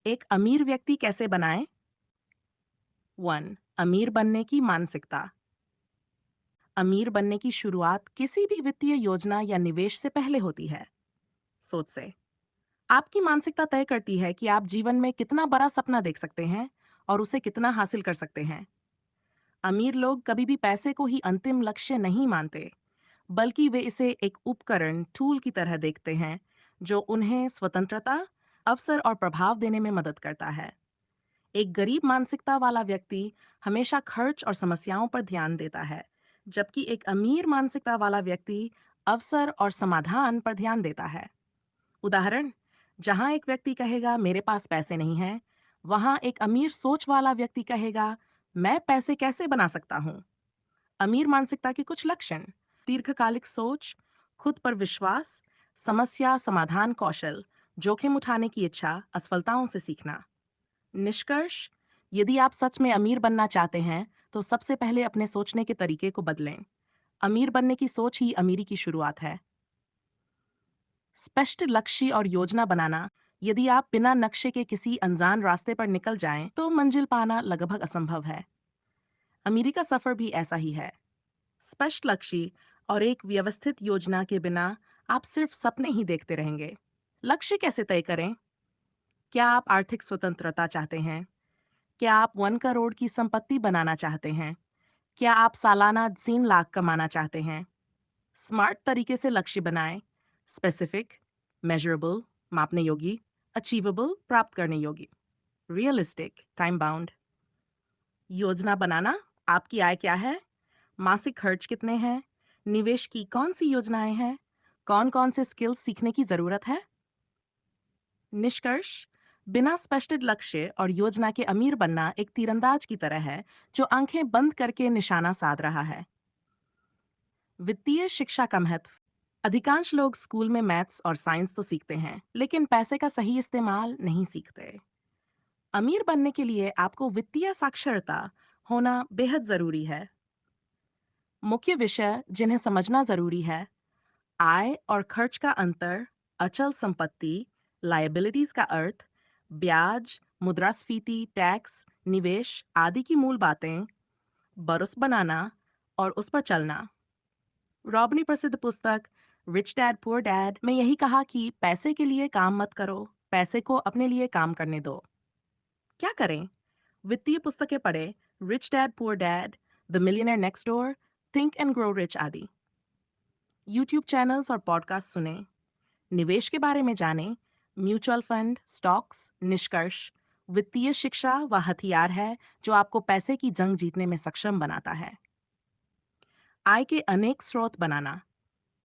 एक अमीर व्यक्ति कैसे बनाएं? 1. अमीर बनने की मानसिकता। अमीर बनने की शुरुआत किसी भी वित्तीय योजना या निवेश से पहले होती है। सोच से आपकी मानसिकता तय करती है कि आप जीवन में कितना बड़ा सपना देख सकते हैं और उसे कितना हासिल कर सकते हैं। अमीर लोग कभी भी पैसे को ही अंतिम लक्ष्य नहीं मानते, बल्कि वे इसे एक उपकरण टूल की तरह देखते हैं जो उन्हें स्वतंत्रता, अवसर और प्रभाव देने में मदद करता है। एक गरीब मानसिकता वाला व्यक्ति हमेशा खर्च और समस्याओं पर ध्यान देता है, जबकि एक अमीर मानसिकता वाला व्यक्ति अवसर और समाधान पर ध्यान देता है। उदाहरण, जहां एक व्यक्ति कहेगा मेरे पास पैसे नहीं हैं, वहां एक अमीर सोच वाला व्यक्ति कहेगा मैं पैसे कैसे बना सकता हूँ। अमीर मानसिकता के कुछ लक्षण: दीर्घकालिक सोच, खुद पर विश्वास, समस्या समाधान कौशल, जोखिम उठाने की इच्छा, असफलताओं से सीखना। निष्कर्ष: यदि आप सच में अमीर बनना चाहते हैं, तो सबसे पहले अपने सोचने के तरीके को बदलें। अमीर बनने की सोच ही अमीरी की शुरुआत है। स्पष्ट लक्ष्य और योजना बनाना। यदि आप बिना नक्शे के किसी अनजान रास्ते पर निकल जाएं, तो मंजिल पाना लगभग असंभव है। अमीरी का सफर भी ऐसा ही है। स्पष्ट लक्ष्य और एक व्यवस्थित योजना के बिना आप सिर्फ सपने ही देखते रहेंगे। लक्ष्य कैसे तय करें? क्या आप आर्थिक स्वतंत्रता चाहते हैं? क्या आप 1 करोड़ की संपत्ति बनाना चाहते हैं? क्या आप सालाना 3 लाख कमाना चाहते हैं? स्मार्ट तरीके से लक्ष्य बनाएं। स्पेसिफिक, मेजरेबल, मापने योग्य, अचीवेबल, प्राप्त करने योग्य, रियलिस्टिक, टाइम बाउंड। योजना बनाना। आपकी आय क्या है? मासिक खर्च कितने हैं? निवेश की कौन सी योजनाएं हैं? कौन कौन से स्किल्स सीखने की जरूरत है? निष्कर्ष: बिना स्पष्ट लक्ष्य और योजना के अमीर बनना एक तीरंदाज की तरह है जो आंखें बंद करके निशाना साध रहा है। वित्तीय शिक्षा का महत्व। अधिकांश लोग स्कूल में मैथ्स और साइंस तो सीखते हैं, लेकिन पैसे का सही इस्तेमाल नहीं सीखते। अमीर बनने के लिए आपको वित्तीय साक्षरता होना बेहद जरूरी है। मुख्य विषय जिन्हें समझना जरूरी है: आय और खर्च का अंतर, अचल संपत्ति, लायबिलिटीज का अर्थ, ब्याज, मुद्रास्फीति, टैक्स, निवेश आदि की मूल बातें, बरस बनाना और उस पर चलना। रॉब ने प्रसिद्ध पुस्तक रिच डैड पुअर डैड में यही कहा कि पैसे के लिए काम मत करो, पैसे को अपने लिए काम करने दो। क्या करें? वित्तीय पुस्तकें पढ़ें: rich dad poor dad, the millionaire next door, think and grow rich आदि। यूट्यूब चैनल्स और पॉडकास्ट सुने। निवेश के बारे में जानें: म्यूचुअल फंड, स्टॉक्स। निष्कर्ष: वित्तीय शिक्षा वह हथियार है जो आपको पैसे की जंग जीतने में सक्षम बनाता है। आय के अनेक स्रोत बनाना।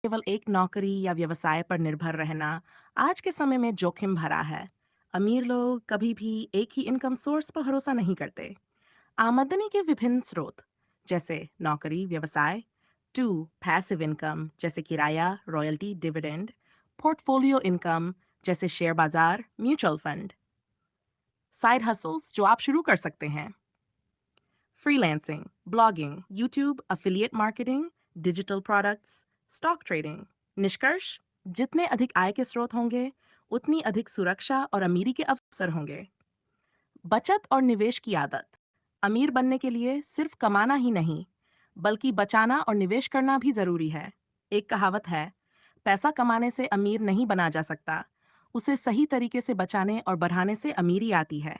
केवल एक नौकरी या व्यवसाय पर निर्भर रहना आज के समय में जोखिम भरा है। अमीर लोग कभी भी एक ही इनकम सोर्स पर भरोसा नहीं करते। आमदनी के विभिन्न स्रोत, जैसे नौकरी, व्यवसाय। 2. पैसिव इनकम, जैसे किराया, रॉयल्टी, डिविडेंड। पोर्टफोलियो इनकम, जैसे शेयर बाजार, म्यूचुअल फंड। साइड हसल्स जो आप शुरू कर सकते हैं: freelancing, blogging, YouTube, affiliate marketing, digital products, stock trading. निष्कर्ष: जितने अधिक आय के स्रोत होंगे, उतनी अधिक सुरक्षा और अमीरी के अवसर होंगे। बचत और निवेश की आदत। अमीर बनने के लिए सिर्फ कमाना ही नहीं, बल्कि बचाना और निवेश करना भी जरूरी है। एक कहावत है, पैसा कमाने से अमीर नहीं बना जा सकता, उसे सही तरीके से बचाने और बढ़ाने से अमीरी आती है।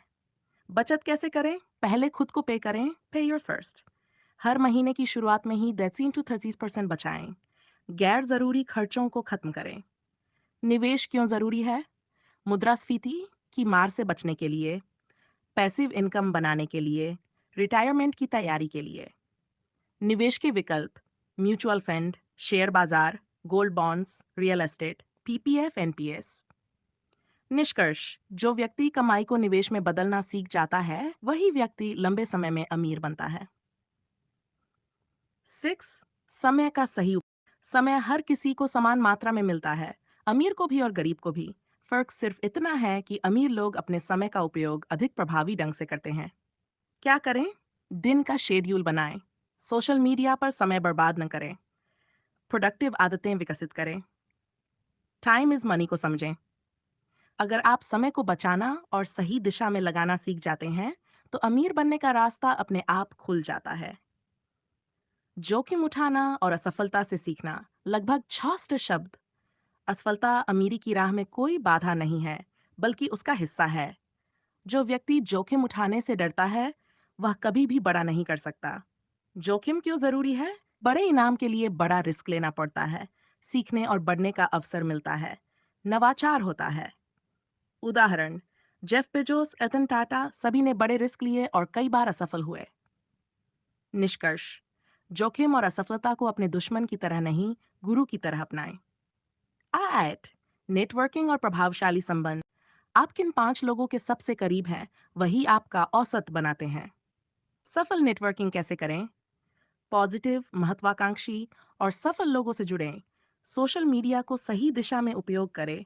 बचत कैसे करें? पहले खुद को पे करें, पे योर्स फर्स्ट। हर महीने की शुरुआत में ही 13 to 30% बचाएं। गैर जरूरी खर्चों को खत्म करें। निवेश क्यों जरूरी है? मुद्रास्फीति की मार से बचने के लिए, पैसिव इनकम बनाने के लिए, रिटायरमेंट की तैयारी के लिए। निवेश के विकल्प: म्यूचुअल फंड, शेयर बाजार, gold bonds, real estate, PPF, NPS. निष्कर्ष: जो व्यक्ति कमाई को निवेश में बदलना सीख जाता है, वही व्यक्ति लंबे समय में अमीर बनता है। 6. समय का सही समय हर किसी को समान मात्रा में मिलता है, अमीर को भी और गरीब को भी। फर्क सिर्फ इतना है कि अमीर लोग अपने समय का उपयोग अधिक प्रभावी ढंग से करते हैं। क्या करें? दिन का शेड्यूल बनाएं। सोशल मीडिया पर समय बर्बाद न करें। प्रोडक्टिव आदतें विकसित करें। टाइम इज मनी को समझें। अगर आप समय को बचाना और सही दिशा में लगाना सीख जाते हैं, तो अमीर बनने का रास्ता अपने आप खुल जाता है। जोखिम उठाना और असफलता से सीखना लगभग 66 शब्द। असफलता अमीरी की राह में कोई बाधा नहीं है, बल्कि उसका हिस्सा है। जो व्यक्ति जोखिम उठाने से डरता है, वह कभी भी बड़ा नहीं कर सकता। जोखिम क्यों जरूरी है? बड़े इनाम के लिए बड़ा रिस्क लेना पड़ता है, सीखने और बढ़ने का अवसर मिलता है, नवाचार होता है। उदाहरण, जेफ बेजोस, रतन टाटा, सभी ने बड़े रिस्क लिए और कई बार असफल हुए। निष्कर्ष, जोखिम और असफलता को अपने दुश्मन की तरह नहीं, गुरु की तरह अपनाएं। आठ, नेटवर्किंग और प्रभावशाली संबंध। आप किन 5 लोगों के सबसे करीब हैं, वही आपका औसत बनाते हैं। सफल नेटवर्किंग कैसे करें? पॉजिटिव, महत्वाकांक्षी और सफल लोगों से जुड़ें। सोशल मीडिया को सही दिशा में उपयोग करें।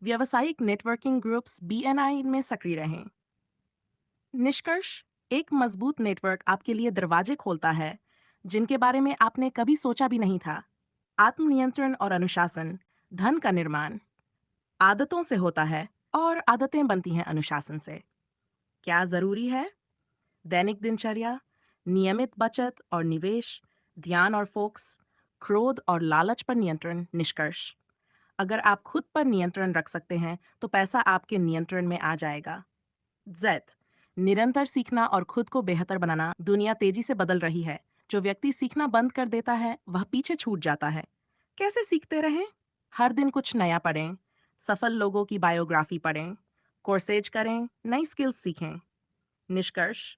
व्यावसायिक नेटवर्किंग ग्रुप्स बीएनआई में सक्रिय रहें। निष्कर्ष, एक मजबूत नेटवर्क आपके लिए दरवाजे खोलता है जिनके बारे में आपने कभी सोचा भी नहीं था। आत्मनियंत्रण और अनुशासन, धन का निर्माण आदतों से होता है और आदतें बनती हैं अनुशासन से। क्या जरूरी है? दैनिक दिनचर्या, नियमित बचत और निवेश, ध्यान और फोकस, क्रोध और लालच पर नियंत्रण। निष्कर्ष, अगर आप खुद पर नियंत्रण रख सकते हैं, तो पैसा आपके नियंत्रण में आ जाएगा। जेड, निरंतर सीखना और खुद को बेहतर बनाना। दुनिया तेजी से बदल रही है। जो व्यक्ति सीखना बंद कर देता है, वह पीछे छूट जाता है। कैसे सीखते रहें? हर दिन कुछ नया पढ़ें, सफल लोगों की बायोग्राफी पढ़ें, कोर्सेज करें, नई स्किल्स सीखें। निष्कर्ष,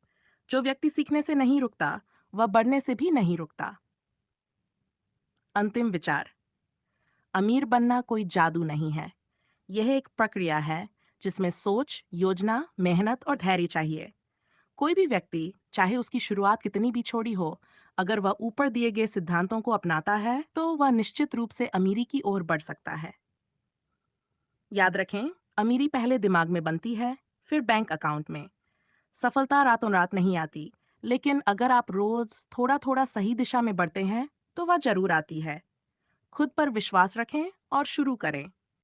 जो व्यक्ति सीखने से नहीं रुकता, वह बढ़ने से भी नहीं रुकता। अंतिम विचार, अमीर बनना कोई जादू नहीं है। यह एक प्रक्रिया है जिसमें सोच, योजना, मेहनत और धैर्य चाहिए। कोई भी व्यक्ति, चाहे उसकी शुरुआत कितनी भी छोटी हो, अगर वह ऊपर दिए गए सिद्धांतों को अपनाता है, तो वह निश्चित रूप से अमीरी की ओर बढ़ सकता है। याद रखें, अमीरी पहले दिमाग में बनती है, फिर बैंक अकाउंट में। सफलता रातों रात नहीं आती, लेकिन अगर आप रोज थोड़ा थोड़ा सही दिशा में बढ़ते हैं, तो वह जरूर आती है। खुद पर विश्वास रखें और शुरू करें।